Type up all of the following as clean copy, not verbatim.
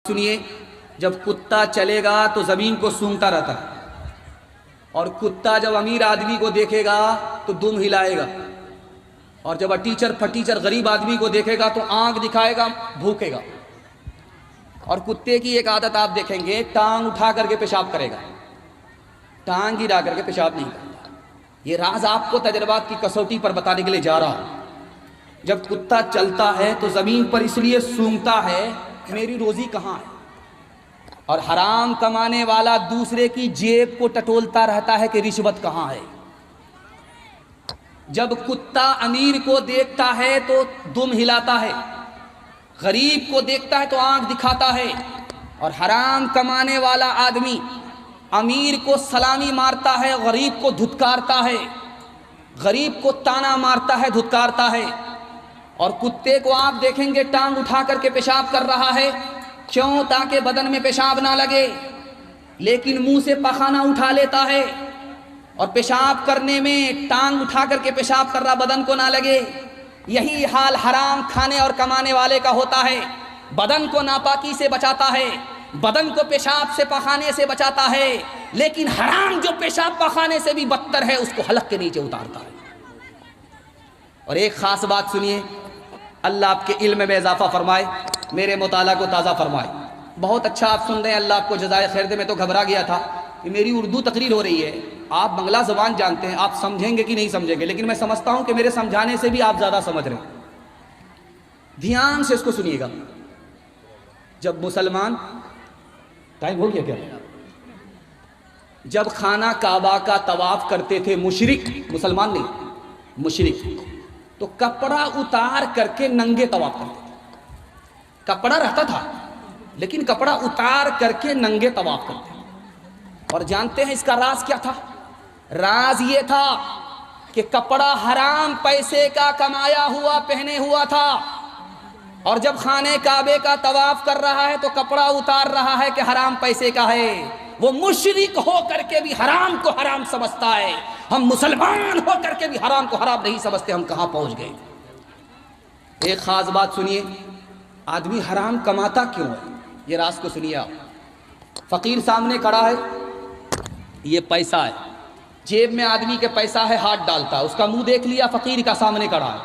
سنیے، جب کتا چلے گا تو زمین کو سونگتا رہتا ہے، اور کتا جب امیر آدمی کو دیکھے گا تو دم ہلائے گا، اور جب ٹیچر غریب آدمی کو دیکھے گا تو آنکھ دکھائے گا، بھوکے گا۔ اور کتے کی ایک عادت آپ دیکھیں گے، ٹانگ اٹھا کر کے پیشاب کرے گا، ٹانگ گرا کر کے پیشاب نہیں کرتا۔ یہ راز آپ کو تجربات کی کسوٹی پر بتانے کے لیے جا رہا ہوں۔ جب کتا چلتا ہے تو زمین پر اس لیے سونگتا ہے میری روزی کہاں ہے، اور حرام کمانے والا دوسرے کی جیب کو ٹٹولتا رہتا ہے کہ رشوت کہاں ہے۔ جب کتا امیر کو دیکھتا ہے تو دم ہلاتا ہے، غریب کو دیکھتا ہے تو آنکھ دکھاتا ہے، اور حرام کمانے والا آدمی امیر کو سلامی مارتا ہے، غریب کو دھتکارتا ہے، غریب کو تانا مارتا ہے، دھتکارتا ہے۔ اور کتے کو آپ دیکھیں گے ٹانگ اٹھا کر کے پیشاب کر رہا ہے، کیوں؟ تاکہ بدن میں پیشاب نہ لگے، لیکن منہ سے پخانہ اٹھا لیتا ہے، اور پیشاب کرنے میں ٹانگ اٹھا کر کے پیشاب کر رہا، بدن کو نہ لگے۔ یہی حال حرام کھانے اور کمانے والے کا ہوتا ہے، بدن کو ناپاکی سے بچاتا ہے، بدن کو پیشاب سے پخانے سے بچاتا ہے، لیکن حرام جو پیشاب پخانے سے بھی بدتر ہے اس کو حلق کے نیچے اتارتا ہے۔ اور ایک خاص بات سنیے، اللہ آپ کے علم میں اضافہ فرمائے، میرے مطالعہ کو تازہ فرمائے۔ بہت اچھا آپ سن رہے ہیں، اللہ آپ کو جزائے خیر دے۔ میں تو گھبرا گیا تھا کہ میری اردو تقریر ہو رہی ہے، آپ بنگلہ زبان جانتے ہیں، آپ سمجھیں گے کہ نہیں سمجھیں گے، لیکن میں سمجھتا ہوں کہ میرے سمجھانے سے بھی آپ زیادہ سمجھ رہے ہیں۔ دھیان سے اس کو سنیے گا۔ جب مسلمان، ٹائم ہو گیا کیا؟ جب خانہ کعبہ کا طواف کرتے تھے مشرک، مسلمان نہیں، مشرک، تو کپڑا اتار کر کے ننگے طواف کرتے تھے۔ کپڑا رہتا تھا لیکن کپڑا اتار کر کے ننگے طواف کرتے تھے۔ اور جانتے ہیں اس کا راز کیا تھا؟ راز یہ تھا کہ کپڑا حرام پیسے کا کمایا ہوا پہنے ہوا تھا، اور جب خانے کعبے کا طواف کر رہا ہے تو کپڑا اتار رہا ہے کہ حرام پیسے کا ہے۔ وہ مشرک ہو کر کے بھی حرام کو حرام سمجھتا ہے، ہم مسلمان ہو کر کے بھی حرام کو حرام نہیں سمجھتے، ہم کہاں پہنچ گئے۔ ایک خاص بات سنیے، آدمی حرام کماتا کیوں ہے، یہ راز کو سنیے آپ۔ فقیر سامنے کھڑا ہے، یہ پیسہ ہے، جیب میں آدمی کے پیسہ ہے، ہاتھ ڈالتا ہے، اس کا منہ دیکھ لیا، فقیر کا سامنے کھڑا ہے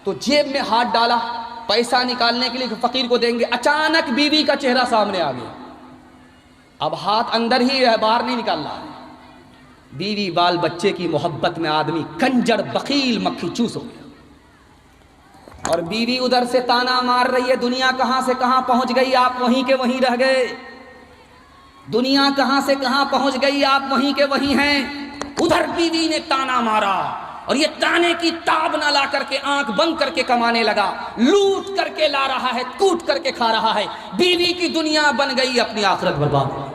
تو جیب میں ہاتھ ڈالا پیسہ نکالنے کے لیے فقیر کو دیں گے، اچانک بیوی کا چہرہ سامنے آ گیا، اب ہاتھ اندر ہی ہے، باہر نہیں نکال رہا ہے۔ بیوی بال بچے کی محبت میں آدمی کنجر بخیل مکھی چوس ہو گیا، اور بیوی ادھر سے تانا مار رہی ہے، دنیا کہاں سے کہاں پہنچ گئی، آپ وہیں کے وہیں رہ گئے، دنیا کہاں سے کہاں پہنچ گئی، آپ وہیں کے وہیں ہیں۔ ادھر بیوی نے تانا مارا، اور یہ تانے کی تاب نہ لا کر کے آنکھ بند کر کے کمانے لگا، لوٹ کر کے لا رہا ہے، کوٹ کر کے کھا رہا ہے، بیوی کی دنیا بن گئی، اپنی آخرت برباد ہو۔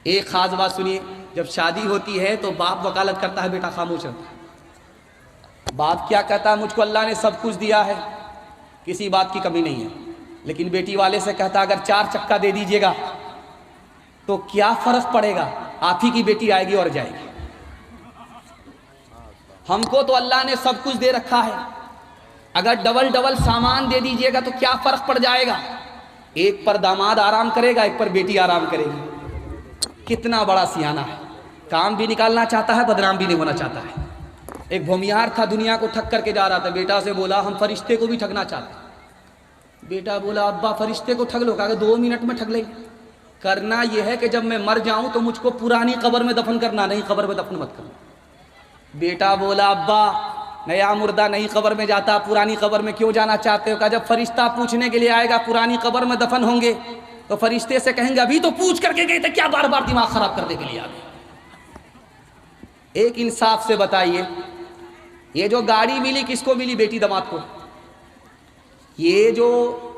ایک خاص بات سنیے، جب شادی ہوتی ہے تو باپ وکالت کرتا ہے، بیٹا خاموش رہتا ہے۔ باپ کیا کہتا ہے؟ مجھ کو اللہ نے سب کچھ دیا ہے، کسی بات کی کمی نہیں ہے، لیکن بیٹی والے سے کہتا ہے اگر 4 چکا دے دیجئے گا تو کیا فرق پڑے گا، آپ ہی کی بیٹی آئے گی اور جائے گی، ہم کو تو اللہ نے سب کچھ دے رکھا ہے، اگر ڈبل سامان دے دیجئے گا تو کیا فرق پڑ جائے گا، ایک پر داماد آرام کرے گا، ایک پر بیٹی آرام کرے گی۔ کتنا بڑا سیانہ ہے، کام بھی نکالنا چاہتا ہے، بدنام بھی نہیں ہونا چاہتا ہے۔ ایک بھومیار تھا، دنیا کو ٹھگ کر کے جا رہا تھا، بیٹا سے بولا ہم فرشتے کو بھی ٹھگنا چاہتے ہیں۔ بیٹا بولا ابا فرشتے کو ٹھگ لو، کہا کہ 2 منٹ میں ٹھگ لیں گے، کرنا یہ ہے کہ جب میں مر جاؤں تو مجھ کو پرانی قبر میں دفن کرنا، نہیں قبر میں دفن مت کرنا۔ بیٹا بولا ابا نیا مردہ نہیں قبر میں جاتا، پرانی قبر میں کیوں جانا چاہتے ہو؟ کہا جب فرشتہ پوچھنے کے لیے آئے گا پرانی قبر میں دفن ہوں گے تو فرشتے سے کہیں گے ابھی تو پوچھ کر کے گئے تھے، کیا بار بار دماغ خراب کرنے کے لیے آ گئے؟ ایک انصاف سے بتائیے، یہ جو گاڑی ملی کس کو ملی؟ بیٹی داماد کو۔ یہ جو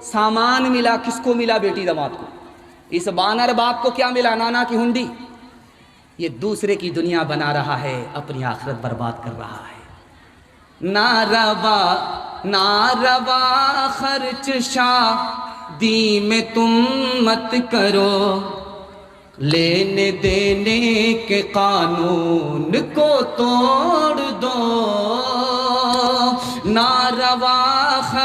سامان ملا کس کو ملا؟ بیٹی داماد کو۔ اس بانر باپ کو کیا ملا؟ نانا کی ہنڈی۔ یہ دوسرے کی دنیا بنا رہا ہے، اپنی آخرت برباد کر رہا ہے۔ ناروا خرچ شادی میں تم مت کرو، لینے دینے کے قانون کو توڑ دو، ناروا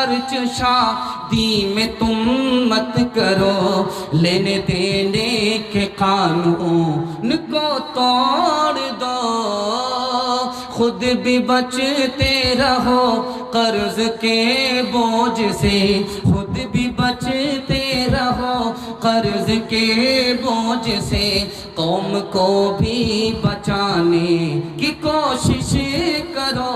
خرچ شادی میں تم مت کرو، لینے دینے کے قانون کو توڑ دو، خود بھی بچتے رہو قرض کے بوجھ سے، خود بھی بچتے رہو قرض کے بوجھ سے، قوم کو بھی بچانے کی کوشش کرو،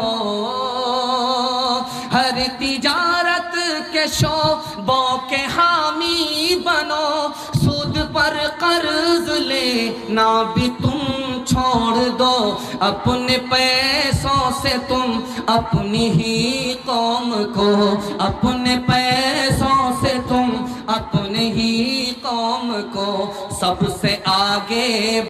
ہر تجارت کے شعبوں کے حامی بنو، سود پر قرض لینا بھی تم چھوڑ دو، اپنے پیسوں سے تم اپنی ہی قوم کو، اپنے پیسوں سے تم اپنے ہی قوم کو سب سے آگے